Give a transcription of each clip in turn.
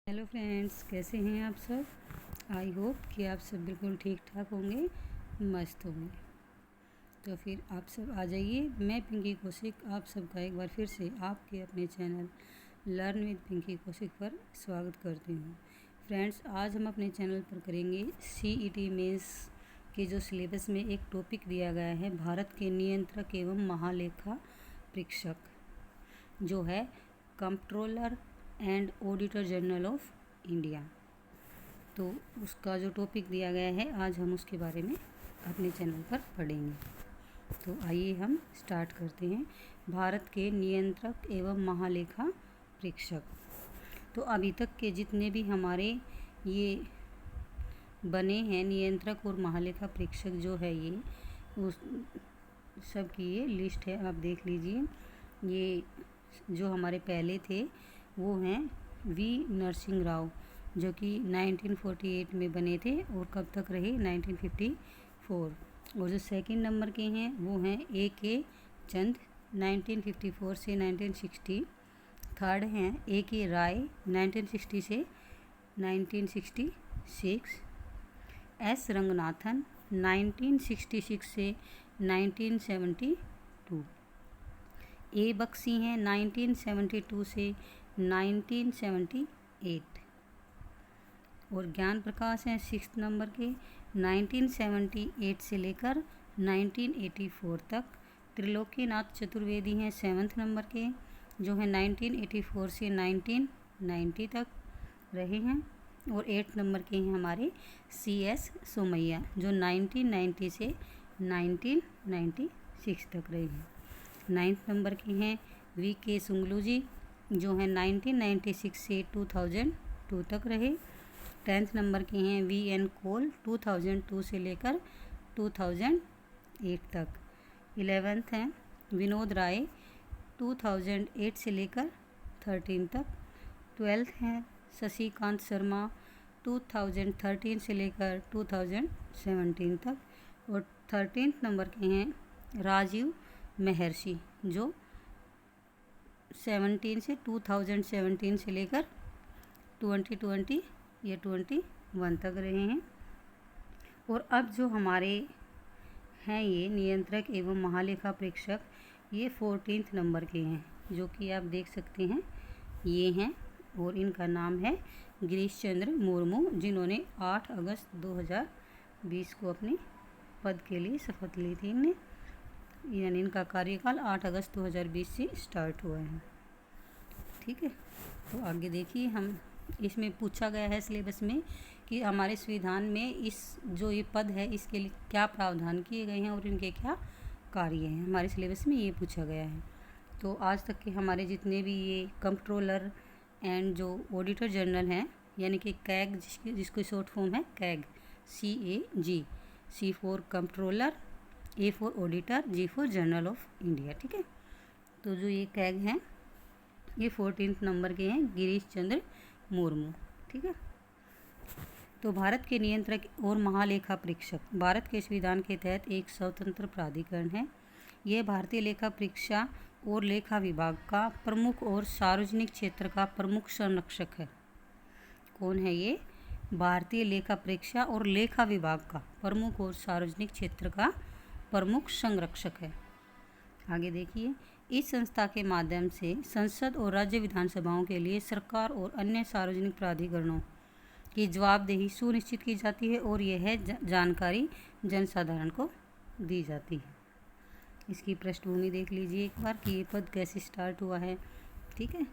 Hello friends, कैसे हैं आप सब। आई होप कि आप सब बिल्कुल ठीक ठाक होंगे, मस्त होंगे। तो फिर आप सब आ जाइए। मैं पिंकी कौशिक आप सबका एक बार फिर से आपके अपने channel learn with Pinky Kaushik पर स्वागत करती हूँ। फ्रेंड्स, आज हम अपने चैनल पर करेंगे CET मेंस के जो सिलेबस में एक टॉपिक दिया गया है, भारत के नियंत्रक एवं महालेखा परीक्षक, जो है controller and auditor general of India. तो उसका जो टॉपिक दिया गया है, आज हम उसके बारे में अपने चैनल पर पढ़ेंगे। तो आइए हम स्टार्ट करते हैं। भारत के नियंत्रक एवं महालेखा परीक्षक। तो अभी तक के जितने भी हमारे ये बने हैं नियंत्रक और महालेखा परीक्षक जो है, ये उस सब की ये लिस्ट है, आप देख लीजिए। ये जो हमारे पहले थे वो हैं V नरसिंह राव, जो कि 1948 में बने थे और कब तक रहे, 1954। और जो सेकंड नंबर के हैं वो हैं AK चंद, 1954 से 1960। थर्ड हैं AK राय, 1960 से 1966। S रंगनाथन, 1966 से 1972। A बख्शी हैं, 1972 से 1978। और ज्ञान प्रकाश हैं 6 नंबर के, 1978 से लेकर 1984 तक। त्रिलोकीनाथ चतुर्वेदी हैं 7th नंबर के, जो है 1984 से 1990 तक रहे हैं। और 8 नंबर के हैं हमारे CS सोमैया, जो 1990 से 1996 तक रहे हैं। 9th नंबर के हैं VK सुंगलू जी, जो हैं 1996 से 2002 तक रहे। 10th नंबर के हैं VN कोल, 2002 से लेकर 2008 तक। 11th हैं विनोद राय, 2008 से लेकर 13 तक। 12th हैं शशिकांत शर्मा, 2013 से लेकर 2017 तक। और 13th नंबर के हैं राजीव महर्षि, जो 2017 से लेकर 2020 या 21 तक रहे हैं। और अब जो हमारे हैं ये नियंत्रक एवं महालेखा परीक्षक, ये 14th नंबर के हैं, जो कि आप देख सकते हैं ये हैं। और इनका नाम है गिरीश चंद्र मुर्मू, जिन्होंने 8 अगस्त 2020 को अपने पद के लिए शपथ ली थी। यानी इनका कार्यकाल 8 अगस्त 2020 से स्टार्ट हुआ है। ठीक है, तो आगे देखिए, हम इसमें पूछा गया है सिलेबस में कि हमारे संविधान में इस जो ये पद है इसके लिए क्या प्रावधान किए गए हैं और इनके क्या कार्य हैं। हमारे सिलेबस में ये पूछा गया है। तो आज तक के हमारे जितने भी ये कंट्रोलर एंड जो ऑडिटर जनरल हैं, यानी कि कैग, जिसको शॉर्ट फॉर्म है CAG, CAG, C for controller, A for auditor, G for general of India. ठीक है, तो जो ये कैग हैं ये 14th नंबर के हैं, गिरीश चंद्र मुर्मू। ठीक है, तो भारत के नियंत्रक और महालेखा परीक्षक भारत के संविधान के तहत एक स्वतंत्र प्राधिकरण है। यह भारतीय लेखा परीक्षा और लेखा विभाग का प्रमुख और सार्वजनिक क्षेत्र का प्रमुख संरक्षक है। कौन है ये? भारतीय लेखा परीक्षा और लेखा विभाग का प्रमुख और सार्वजनिक क्षेत्र का प्रमुख संरक्षक है। आगे देखिए, इस संस्था के माध्यम से संसद और राज्य विधानसभाओं के लिए सरकार और अन्य सार्वजनिक प्राधिकरणों की जवाबदेही सुनिश्चित की जाती है और यह जानकारी जनसाधारण को दी जाती है। इसकी पृष्ठभूमि देख लीजिए एक बार कि ये पद कैसे स्टार्ट हुआ है। ठीक है,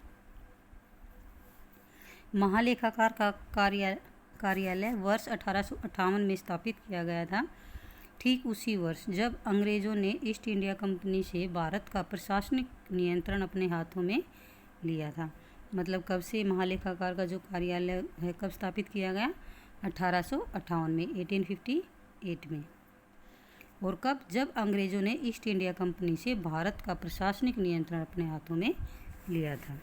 महालेखाकार का कार्यालय वर्ष 1858 में स्थापित किया गया था। ठीक उसी वर्ष जब अंग्रेज़ों ने ईस्ट इंडिया कंपनी से भारत का प्रशासनिक नियंत्रण अपने हाथों में लिया था। मतलब कब से महालेखाकार का जो कार्यालय है कब स्थापित किया गया? 1858 में, 1858 में। और कब? जब अंग्रेज़ों ने ईस्ट इंडिया कंपनी से भारत का प्रशासनिक नियंत्रण अपने हाथों में लिया था।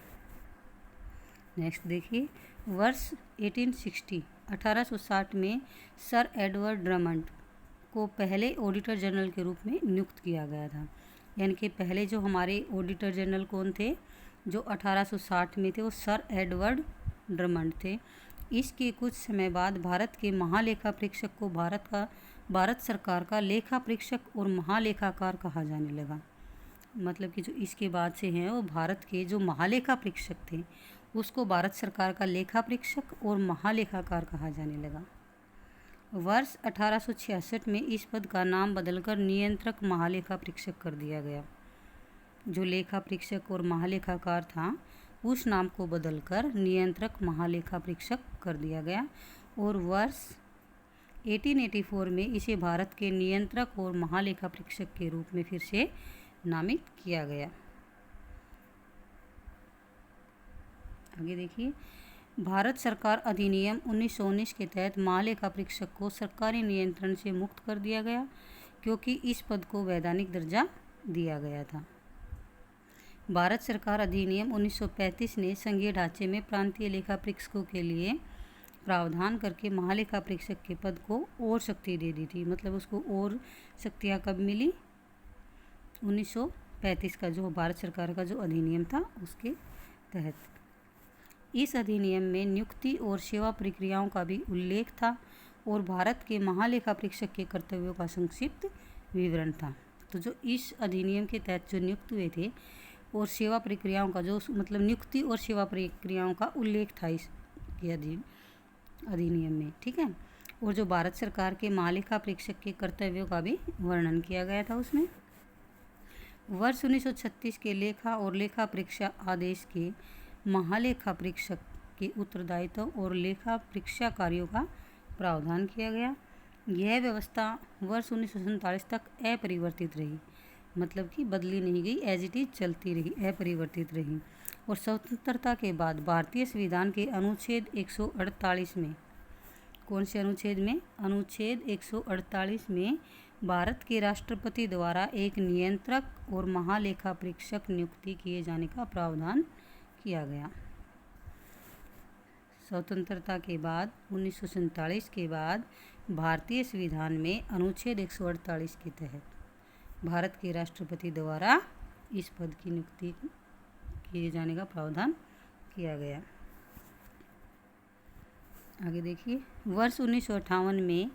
नेक्स्ट देखिए, वर्ष 1860 में सर एडवर्ड ड्रमंड को पहले ऑडिटर जनरल के रूप में नियुक्त किया गया था। यानी कि पहले जो हमारे ऑडिटर जनरल कौन थे, जो 1860 में थे, वो सर एडवर्ड ड्रमंड थे। इसके कुछ समय बाद भारत के महालेखा परीक्षक को भारत सरकार का लेखा परीक्षक और महालेखाकार कहा जाने लगा। मतलब कि जो इसके बाद से हैं वो भारत के जो महालेखा परीक्षक थे उसको भारत सरकार का लेखा परीक्षक और महालेखाकार कहा जाने लगा। वर्ष 1866 में इस पद का नाम बदलकर नियंत्रक महालेखा परीक्षक कर दिया गया। जो लेखा परीक्षक और महालेखाकार था उस नाम को बदलकर नियंत्रक महालेखा परीक्षक कर दिया गया और वर्ष 1884 में इसे भारत के नियंत्रक और महालेखा परीक्षक के रूप में फिर से नामित किया गया। आगे देखिए, भारत सरकार अधिनियम 1919 के तहत महालेखा परीक्षक को सरकारी नियंत्रण से मुक्त कर दिया गया क्योंकि इस पद को वैधानिक दर्जा दिया गया था। भारत सरकार अधिनियम 1935 ने संघीय ढांचे में प्रांतीय लेखा परीक्षकों के लिए प्रावधान करके महालेखा परीक्षक के पद को और शक्ति दे दी थी। मतलब उसको और शक्तियाँ कब मिली? 1935 का जो भारत सरकार का जो अधिनियम था उसके तहत। इस अधिनियम में नियुक्ति और सेवा प्रक्रियाओं का भी उल्लेख था और भारत के महालेखा परीक्षक के कर्तव्यों का संक्षिप्त विवरण था। तो जो इस अधिनियम के तहत जो नियुक्त हुए थे और सेवा प्रक्रियाओं का जो मतलब नियुक्ति और सेवा प्रक्रियाओं का उल्लेख था इस अधिनियम में, ठीक है। और जो भारत सरकार के महालेखा परीक्षक के कर्तव्यों का भी वर्णन किया गया था उसमें। वर्ष 1936 के लेखा और लेखा परीक्षा आदेश के महालेखा परीक्षक के उत्तरदायित्व और लेखा परीक्षा कार्यों का प्रावधान किया गया। यह व्यवस्था वर्ष 1947 तक अपरिवर्तित रही, मतलब कि बदली नहीं गई, एज इट इज चलती रही, अपरिवर्तित रही। और स्वतंत्रता के बाद भारतीय संविधान के अनुच्छेद 148 में, कौन से अनुच्छेद में? अनुच्छेद 148 में भारत के राष्ट्रपति द्वारा एक नियंत्रक और महालेखा परीक्षक नियुक्ति किए जाने का प्रावधान किया गया। स्वतंत्रता के बाद 1947 के बाद भारतीय संविधान में अनुच्छेद 148 के तहत भारत के राष्ट्रपति द्वारा इस पद की नियुक्ति किए जाने का प्रावधान किया गया। आगे देखिए, वर्ष 1958 में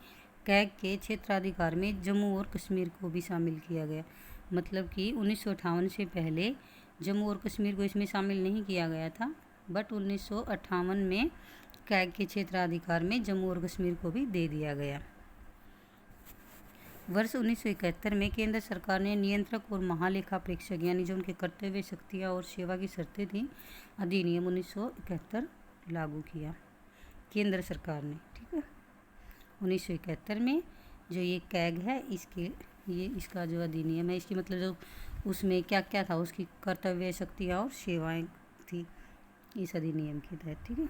कैग के क्षेत्राधिकार में जम्मू और कश्मीर को भी शामिल किया गया। मतलब कि 1958 से पहले जम्मू और कश्मीर को इसमें शामिल नहीं किया गया था, बट 1958 में कैग के क्षेत्राधिकार में जम्मू और कश्मीर को भी दे दिया गया। वर्ष 1971 में केंद्र सरकार ने नियंत्रक और महालेखा परीक्षक यानी जो उनके कर्तव्य, शक्तियाँ और सेवा की शर्तें थी, अधिनियम 1971 लागू किया केंद्र सरकार ने, ठीक है। 1971 में जो ये कैग है इसका जो अधिनियम है, इसकी मतलब जो उसमें क्या क्या था, उसकी कर्तव्य, शक्तियाँ और सेवाएं थी इस अधिनियम के तहत, ठीक है।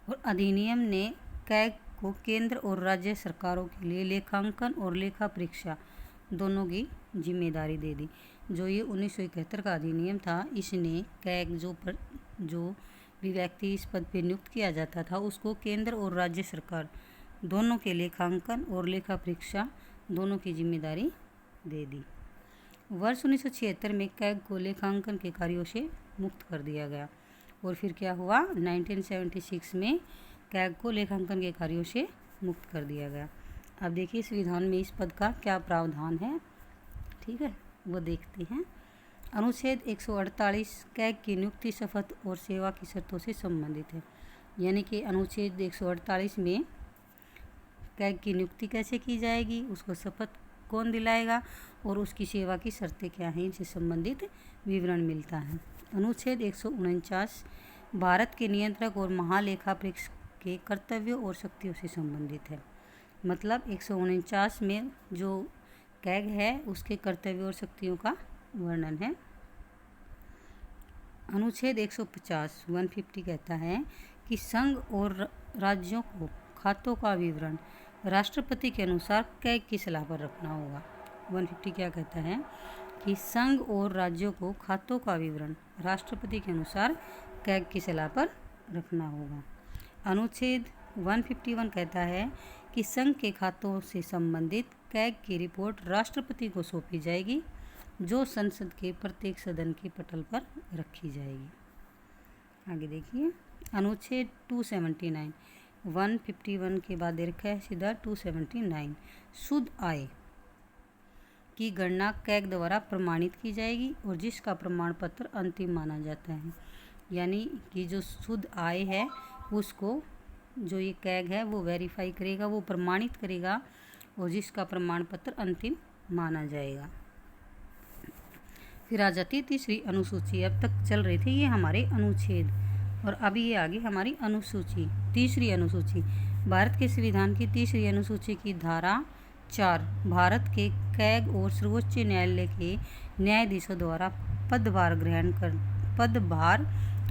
और अधिनियम ने कैग को केंद्र और राज्य सरकारों के लिए लेखांकन और लेखा परीक्षा दोनों की जिम्मेदारी दे दी। जो ये 1971 का अधिनियम था, इसने कैग जो भी व्यक्ति इस पद पर नियुक्त किया जाता था उसको केंद्र और राज्य सरकार दोनों के लेखांकन और लेखा परीक्षा दोनों की जिम्मेदारी दे दी। वर्ष 1976 में कैग को लेखांकन के कार्यों से मुक्त कर दिया गया और फिर क्या हुआ? 1976 में कैग को लेखांकन के कार्यों से मुक्त कर दिया गया। अब देखिए संविधान में इस पद का क्या प्रावधान है, ठीक है, वो देखते हैं। अनुच्छेद 148 कैग की नियुक्ति, शपथ और सेवा की शर्तों से संबंधित है। यानी कि अनुच्छेद 148 में कैग की नियुक्ति कैसे की जाएगी, उसको शपथ कौन दिलाएगा और उसकी सेवा की शर्तें क्या हैं, इनसे संबंधित विवरण मिलता है। अनुच्छेद 149 भारत के नियंत्रक और महालेखा परीक्षक के कर्तव्यों और शक्तियों से संबंधित है। मतलब 149 में जो कैग है उसके कर्तव्यों और शक्तियों का वर्णन है। अनुच्छेद 150 कहता है कि संघ और राज्यों को खातों का विवरण राष्ट्रपति के अनुसार कैग की सलाह पर रखना होगा। 150 क्या कहता है कि संघ और राज्यों को खातों का विवरण राष्ट्रपति के अनुसार कैग की सलाह पर रखना होगा। अनुच्छेद 151 कहता है कि संघ के खातों से संबंधित कैग की रिपोर्ट राष्ट्रपति को सौंपी जाएगी, जो संसद के प्रत्येक सदन के पटल पर रखी जाएगी। आगे देखिए अनुच्छेद 279 151 के बाद दे रखा है सीधा 279 शुद्ध आय की गणना कैग द्वारा प्रमाणित की जाएगी और जिसका प्रमाण पत्र अंतिम माना जाता है। यानी कि जो शुद्ध आय है उसको जो ये कैग है वो वेरीफाई करेगा, वो प्रमाणित करेगा और जिसका प्रमाण पत्र अंतिम माना जाएगा। फिर आ जाती है तीसरी अनुसूची। अब तक चल रहे थे ये हमारे अनुच्छेद और अभी ये आगे हमारी अनुसूची। तीसरी अनुसूची भारत के संविधान की तीसरी अनुसूची की धारा 4 भारत के कैग और सर्वोच्च न्यायालय के न्यायाधीशों द्वारा पदभार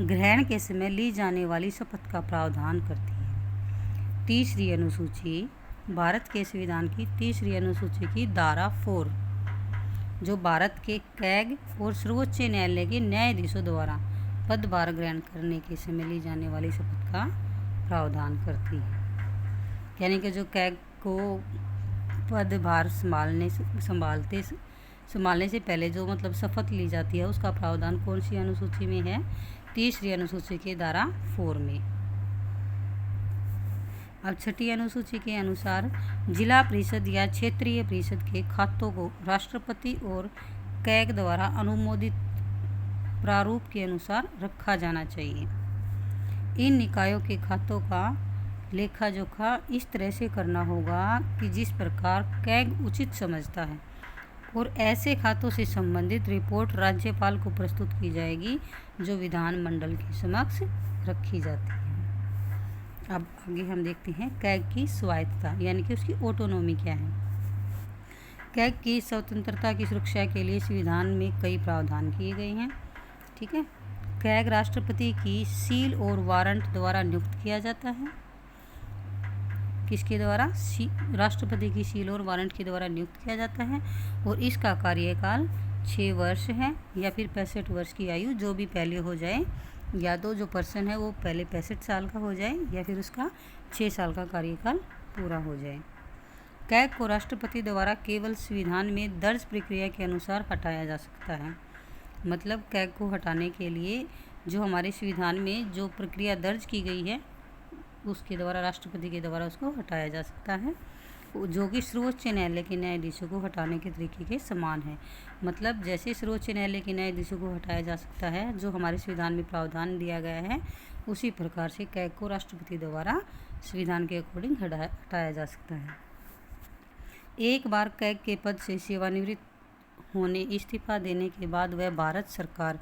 ग्रहण के समय ली जाने वाली शपथ का प्रावधान करती है। तीसरी अनुसूची भारत के संविधान की तीसरी अनुसूची की धारा 4 जो भारत के कैग और सर्वोच्च न्यायालय के न्यायाधीशों द्वारा पदभार ग्रहण करने के समय ली जाने वाली शपथ का प्रावधान करती है। यानी कि जो कैग को पदभार संभालने से पहले जो मतलब शपथ ली जाती है उसका प्रावधान कौन सी अनुसूची में है? तीसरी अनुसूची के धारा 4 में। अब छठी अनुसूची के अनुसार जिला परिषद या क्षेत्रीय परिषद के खातों को राष्ट्रपति और कैग द्वारा अनुमोदित प्रारूप के अनुसार रखा जाना चाहिए। इन निकायों के खातों का लेखा जोखा इस तरह से करना होगा कि जिस प्रकार कैग उचित समझता है और ऐसे खातों से संबंधित रिपोर्ट राज्यपाल को प्रस्तुत की जाएगी जो विधानमंडल के समक्ष रखी जाती है। अब आगे हम देखते हैं कैग की स्वायत्तता यानी कि उसकी ऑटोनॉमी क्या है। कैग की स्वतंत्रता की सुरक्षा के लिए संविधान में कई प्रावधान किए गए हैं। ठीक है, कैग राष्ट्रपति की सील और वारंट द्वारा नियुक्त किया जाता है। किसके द्वारा? राष्ट्रपति की सील और वारंट के द्वारा नियुक्त किया जाता है और इसका कार्यकाल 6 वर्ष है या फिर 65 वर्ष की आयु जो भी पहले हो जाए, या तो जो पर्सन है वो पहले 65 साल का हो जाए या फिर उसका 6 साल का कार्यकाल पूरा हो जाए। कैग को राष्ट्रपति द्वारा केवल संविधान में दर्ज प्रक्रिया के अनुसार हटाया जा सकता है। मतलब कैग को हटाने के लिए जो हमारे संविधान में जो प्रक्रिया दर्ज की गई है उसके द्वारा राष्ट्रपति के द्वारा उसको हटाया जा सकता है, जो कि सर्वोच्च न्यायालय के न्यायाधीशों को हटाने के तरीके के समान है। मतलब जैसे सर्वोच्च न्यायालय के न्यायाधीशों को हटाया जा सकता है जो हमारे संविधान में प्रावधान दिया गया है, उसी प्रकार से कैग को राष्ट्रपति द्वारा संविधान के अकॉर्डिंग हटाया जा सकता है। एक बार कैग के पद से सेवानिवृत्त होने इस्तीफा देने के बाद वह भारत सरकार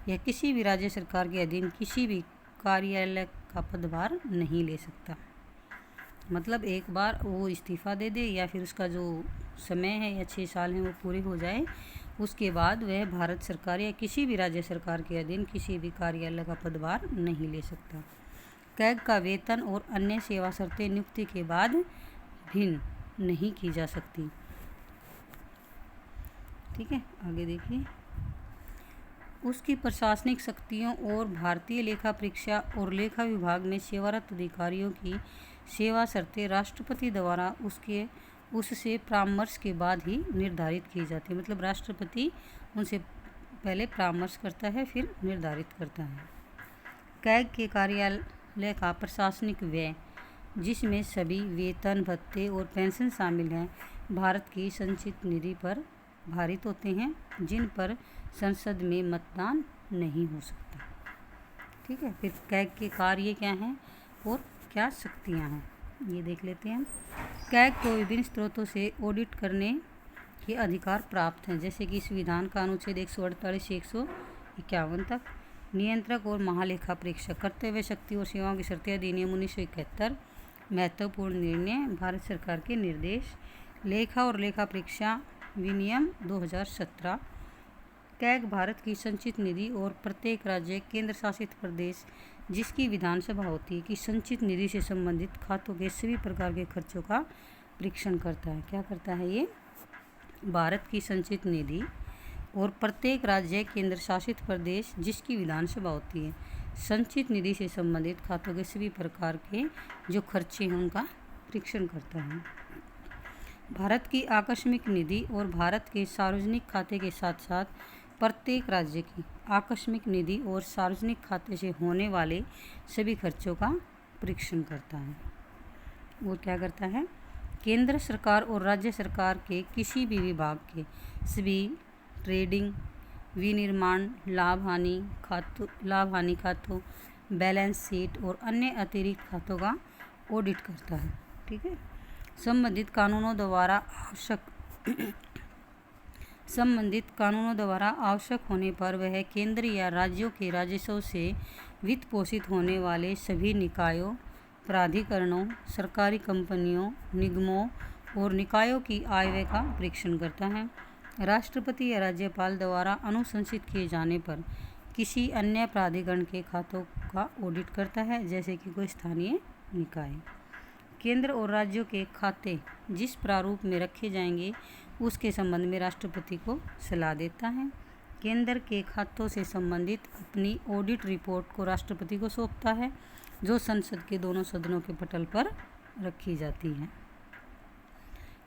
या किसी भी राज्य सरकार के अधीन किसी भी कार्यालय का पदभार नहीं ले सकता। मतलब एक बार वो इस्तीफा दे दे या फिर उसका जो समय है या 6 साल है वो पूरे हो जाए, उसके बाद वह भारत सरकार या किसी भी राज्य सरकार के अधीन किसी भी कार्यालय का पदभार नहीं ले सकता। कैग का वेतन और अन्य सेवा शर्तें नियुक्ति के बाद भिन्न नहीं की जा सकती। ठीक है, आगे देखिए। उसकी प्रशासनिक शक्तियों और भारतीय लेखा परीक्षा और लेखा विभाग में सेवारत अधिकारियों की सेवा शर्तें राष्ट्रपति द्वारा उससे परामर्श के बाद ही निर्धारित की जाती है। मतलब राष्ट्रपति उनसे पहले परामर्श करता है फिर निर्धारित करता है। कैग के कार्यालय का प्रशासनिक व्यय जिसमें सभी वेतन भत्ते और पेंशन शामिल हैं भारत की संचित निधि पर भारित होते हैं, जिन पर संसद में मतदान नहीं हो सकता। ठीक है, फिर कैग के कार्य क्या हैं और क्या शक्तियां हैं ये देख लेते हैं। कैग को विभिन्न स्रोतों से ऑडिट करने के अधिकार प्राप्त हैं, जैसे कि संविधान का अनुच्छेद 148 से 151 तक। नियंत्रक और महालेखा परीक्षक, कर्तव्य शक्ति और सेवाओं की शर्तें अधिनियम 1971, महत्वपूर्ण निर्णय भारत सरकार के निर्देश, लेखा और लेखा परीक्षा विनियम 2017। कैग भारत की संचित निधि और प्रत्येक राज्य केंद्र शासित प्रदेश जिसकी विधानसभा होती है कि संचित निधि से संबंधित खातों के सभी प्रकार के खर्चों का परीक्षण करता है। क्या करता है ये? भारत की संचित निधि और प्रत्येक राज्य केंद्र शासित प्रदेश जिसकी विधानसभा होती है संचित निधि से संबंधित खातों के सभी प्रकार के जो खर्चे हैं उनका परीक्षण करता है। भारत की आकस्मिक निधि और भारत के सार्वजनिक खाते के साथ साथ प्रत्येक राज्य की आकस्मिक निधि और सार्वजनिक खाते से होने वाले सभी खर्चों का परीक्षण करता है। वो क्या करता है? केंद्र सरकार और राज्य सरकार के किसी भी विभाग के सभी ट्रेडिंग, विनिर्माण, लाभ हानि खातों, बैलेंस शीट और अन्य अतिरिक्त खातों का ऑडिट करता है। ठीक है। संबंधित कानूनों द्वारा आवश्यक होने पर वह केंद्र या राज्यों के राजस्व से वित्त पोषित होने वाले सभी निकायों, प्राधिकरणों, सरकारी कंपनियों, निगमों और निकायों की आय व्यय का परीक्षण करता है। राष्ट्रपति या राज्यपाल द्वारा अनुशंसित किए जाने पर किसी अन्य प्राधिकरण के खातों का ऑडिट करता है, जैसे कि कोई स्थानीय निकाय। केंद्र और राज्यों के खाते जिस प्रारूप में रखे जाएंगे उसके संबंध में राष्ट्रपति को सलाह देता है। केंद्र के खातों से संबंधित अपनी ऑडिट रिपोर्ट को राष्ट्रपति को सौंपता है, जो संसद के दोनों सदनों के पटल पर रखी जाती है।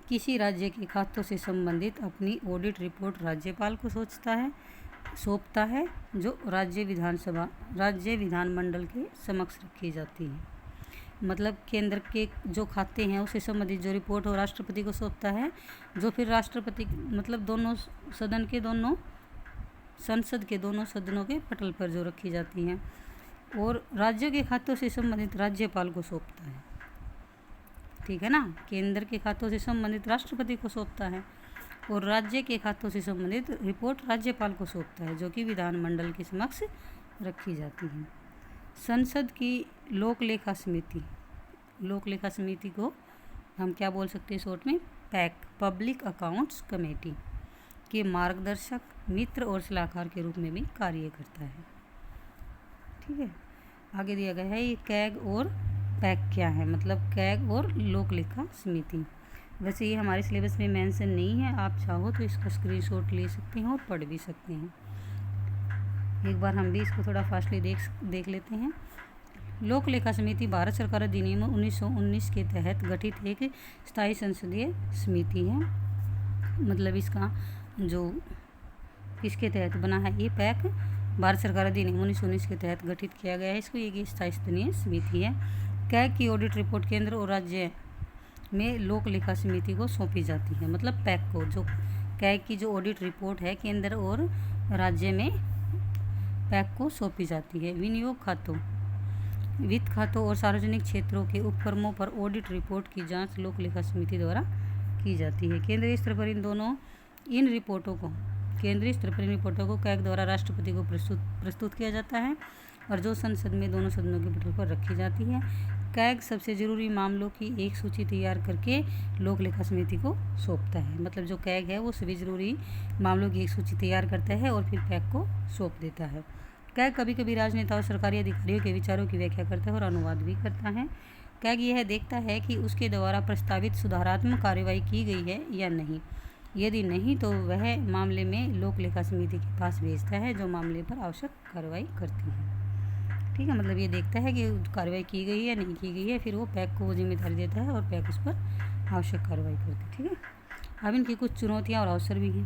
किसी राज्य के खातों से संबंधित अपनी ऑडिट रिपोर्ट राज्यपाल को सौंपता है, जो राज्य विधानमंडल के समक्ष रखी जाती है। मतलब केंद्र के जो खाते हैं उससे संबंधित जो रिपोर्ट हो राष्ट्रपति को सौंपता है, जो फिर राष्ट्रपति मतलब संसद के दोनों सदनों के पटल पर जो रखी जाती हैं, और राज्यों के खातों से संबंधित राज्यपाल को सौंपता है। ठीक है ना। केंद्र के खातों से संबंधित राष्ट्रपति को सौंपता है और राज्य के खातों से संबंधित रिपोर्ट राज्यपाल को सौंपता है, जो कि विधानमंडल के समक्ष रखी जाती है। संसद की लोक लेखा समिति को हम क्या बोल सकते हैं शॉर्ट में? पैक, पब्लिक अकाउंट्स कमेटी के मार्गदर्शक, मित्र और सलाहकार के रूप में भी कार्य करता है। ठीक है। आगे दिया गया है ये कैग और पैक क्या है, मतलब कैग और लोक लेखा समिति। वैसे ये हमारे सिलेबस में मेंशन नहीं है, आप चाहो तो इसका स्क्रीनशॉट ले सकते हैं और पढ़ भी सकते हैं। एक बार हम भी इसको थोड़ा फास्टली देख लेते हैं। लोक लेखा समिति भारत सरकार अधिनियम 1919 के तहत गठित एक स्थायी संसदीय समिति है। मतलब इसका जो किसके तहत बना है ये पैक, भारत सरकार अधिनियम 1919 के तहत गठित किया गया है। इसको एक स्थायी स्तरीय समिति है। कैग की ऑडिट रिपोर्ट केंद्र और राज्य में लोक लेखा समिति को सौंपी जाती है। मतलब पैक को जो कैग की जो ऑडिट रिपोर्ट है केंद्र और राज्य में पैक को सौंपी जाती है। विनियोग खातों, वित्त खातों और सार्वजनिक क्षेत्रों के उपक्रमों पर ऑडिट रिपोर्ट की जांच लोक लेखा समिति द्वारा की जाती है। केंद्रीय स्तर पर इन रिपोर्टों को कैग द्वारा राष्ट्रपति को प्रस्तुत किया जाता है और जो संसद में दोनों सदनों के पटल पर रखी जाती है। कैग सबसे जरूरी मामलों की एक सूची तैयार करके लोक लेखा समिति को सौंपता है। मतलब जो कैग है वो सभी जरूरी मामलों की एक सूची तैयार करता है और फिर पैक को सौंप देता है। कैग कभी कभी राजनेता और सरकारी अधिकारियों के विचारों की व्याख्या करता है और अनुवाद भी करता है। कैग यह देखता है कि उसके द्वारा प्रस्तावित सुधारात्मक कार्रवाई की गई है या नहीं। यदि नहीं तो वह मामले में लोक लेखा समिति के पास भेजता है, जो मामले पर आवश्यक कार्रवाई करती है। ठीक है। मतलब ये देखता है कि कार्रवाई की गई है या नहीं की गई है, फिर वो पैक को जिम्मेदारी देता है और पैक उस पर आवश्यक कार्रवाई करती है। ठीक है। अब इनकी कुछ चुनौतियाँ और अवसर भी हैं,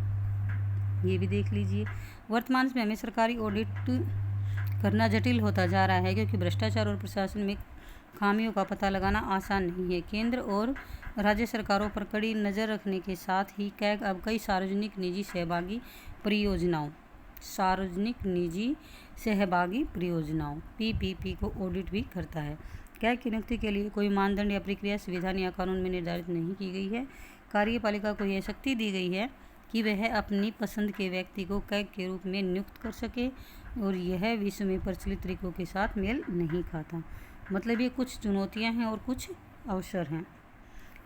ये भी देख लीजिए। वर्तमान में हमें सरकारी ऑडिट करना जटिल होता जा रहा है, क्योंकि भ्रष्टाचार और प्रशासन में खामियों का पता लगाना आसान नहीं है। केंद्र और राज्य सरकारों पर कड़ी नज़र रखने के साथ ही कैग अब कई सार्वजनिक निजी सहभागी परियोजनाओं PPP को ऑडिट भी करता है। कैग की नियुक्ति के लिए कोई मानदंड या प्रक्रिया संविधान या कानून में निर्धारित नहीं की गई है। कार्यपालिका को यह शक्ति दी गई है कि वह अपनी पसंद के व्यक्ति को कैग के रूप में नियुक्त कर सके, और यह विश्व में प्रचलित तरीकों के साथ मेल नहीं खाता। मतलब ये कुछ चुनौतियां हैं और कुछ अवसर हैं।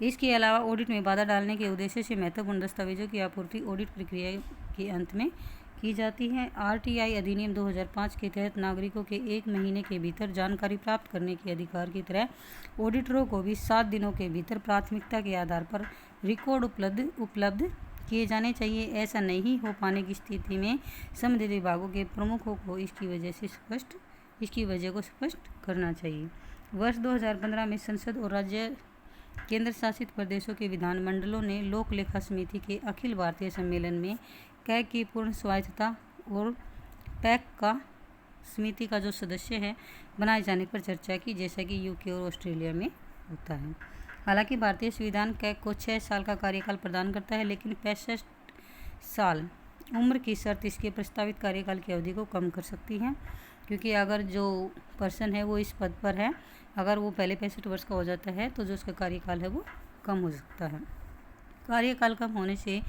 इसके अलावा ऑडिट में बाधा डालने के उद्देश्य से महत्वपूर्ण दस्तावेजों की आपूर्ति ऑडिट प्रक्रिया के अंत में की जाती है। RTI अधिनियम 2005 के तहत नागरिकों के 1 महीने के भीतर जानकारी प्राप्त करने के अधिकार की तरह ऑडिटरों को भी 7 दिनों के भीतर प्राथमिकता के आधार पर रिकॉर्ड उपलब्ध किए जाने चाहिए। ऐसा नहीं हो पाने की स्थिति में संबंधित विभागों के प्रमुखों को इसकी वजह को स्पष्ट करना चाहिए। वर्ष 2015 में संसद और राज्य केंद्र शासित प्रदेशों के विधानमंडलों ने लोक लेखा समिति के अखिल भारतीय सम्मेलन में कैग की पूर्ण स्वायत्तता और पैक का समिति का जो सदस्य है बनाए जाने पर चर्चा की, जैसा कि यूके और ऑस्ट्रेलिया में होता है। हालांकि भारतीय संविधान कैग को 6 साल का कार्यकाल प्रदान करता है, लेकिन 65 साल उम्र की शर्त इसके प्रस्तावित कार्यकाल की अवधि को कम कर सकती है, क्योंकि अगर जो पर्सन है वो इस पद पर है, अगर वो पहले 65 वर्ष का हो जाता है तो जो उसका कार्यकाल है वो कम हो सकता है। कार्यकाल कम होने से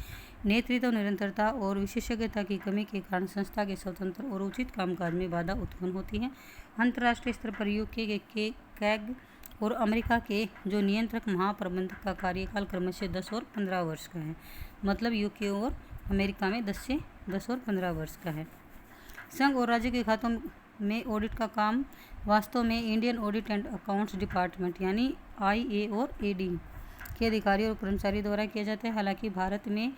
नेतृत्व निरंतरता और विशेषज्ञता की कमी के कारण संस्था के स्वतंत्र और उचित कामकाज में बाधा उत्पन्न होती है। अंतर्राष्ट्रीय स्तर पर यूके के कैग और अमेरिका के जो नियंत्रक महाप्रबंधक का कार्यकाल क्रमशः 10 और 15 वर्ष का है। मतलब यूके और अमेरिका में 10 और 15 वर्ष का है। संघ और राज्य के खातों में ऑडिट का काम वास्तव में Indian audit and accounts department यानी IA और AD के अधिकारियों और कर्मचारियों द्वारा किया जाता है। हालांकि भारत में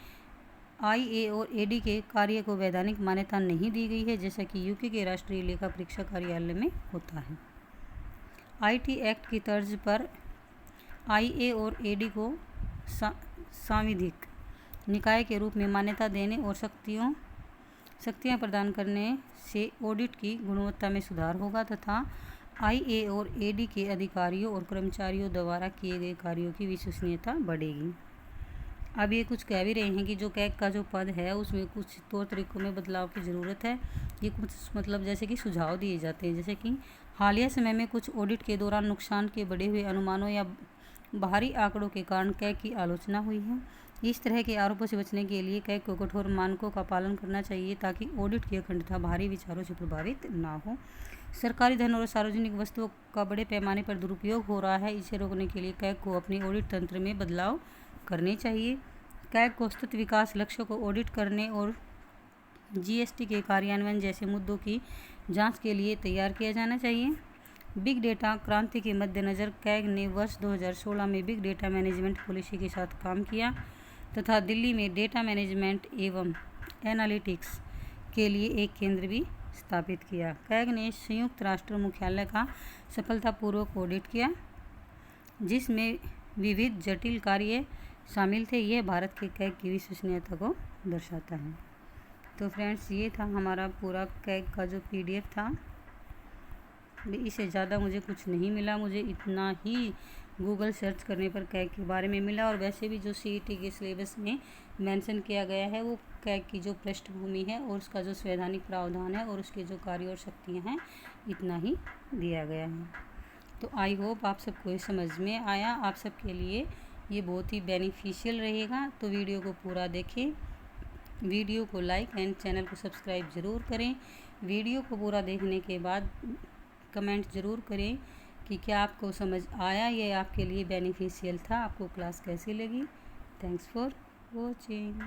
IA और AD के कार्य को वैधानिक मान्यता नहीं दी गई है, जैसा कि यूके के राष्ट्रीय लेखा परीक्षा कार्यालय में होता है। IT एक्ट की तर्ज पर IA और AD को सांविधिक निकाय के रूप में मान्यता देने और शक्तियां प्रदान करने से ऑडिट की गुणवत्ता में सुधार होगा तथा IA और AD के अधिकारियों और कर्मचारियों द्वारा किए गए कार्यों की विश्वसनीयता बढ़ेगी। अब ये कुछ कह भी रहे हैं कि जो कैग का जो पद है उसमें कुछ तौर तरीकों में बदलाव की ज़रूरत है। ये कुछ मतलब जैसे कि सुझाव दिए जाते हैं, जैसे कि हालिया समय में कुछ ऑडिट के दौरान नुकसान के बढ़े हुए अनुमानों या बाहरी आंकड़ों के कारण कैग की आलोचना हुई है। इस तरह के आरोपों से बचने के लिए कैग को कठोर मानकों का पालन करना चाहिए ताकि ऑडिट की अखंडता बाहरी विचारों से प्रभावित ना हो। सरकारी धन और सार्वजनिक वस्तुओं का बड़े पैमाने पर दुरुपयोग हो रहा है, इसे रोकने के लिए कैग को अपने ऑडिट तंत्र में बदलाव करने चाहिए। कैग को सतत विकास लक्ष्यों को ऑडिट करने और GST के कार्यान्वयन जैसे मुद्दों की जांच के लिए तैयार किया जाना चाहिए। बिग डेटा क्रांति के मद्देनज़र कैग ने वर्ष 2016 में बिग डेटा मैनेजमेंट पॉलिसी के साथ काम किया तथा दिल्ली में डेटा मैनेजमेंट एवं एनालिटिक्स के लिए एक केंद्र भी स्थापित किया। कैग ने संयुक्त राष्ट्र मुख्यालय का सफलतापूर्वक ऑडिट किया, जिसमें विविध जटिल कार्य शामिल थे। यह भारत के कैग की विश्वसनीयता को दर्शाता है। तो फ्रेंड्स, ये था हमारा पूरा कैग का जो PDF था। इससे ज़्यादा मुझे कुछ नहीं मिला, मुझे इतना ही गूगल सर्च करने पर कैग के बारे में मिला। और वैसे भी जो CET के सिलेबस में मेंशन किया गया है वो कैग की जो पृष्ठभूमि है और उसका जो संवैधानिक प्रावधान है और उसके जो कार्य और शक्तियाँ हैं, इतना ही दिया गया है। तो आई होप आप सबको ये समझ में आया। आप सबके लिए ये बहुत ही बेनिफिशियल रहेगा। तो वीडियो को पूरा देखें, वीडियो को लाइक एंड चैनल को सब्सक्राइब ज़रूर करें। वीडियो को पूरा देखने के बाद कमेंट ज़रूर करें कि क्या आपको समझ आया, ये आपके लिए बेनिफिशियल था, आपको क्लास कैसी लगी। Thanks for watching.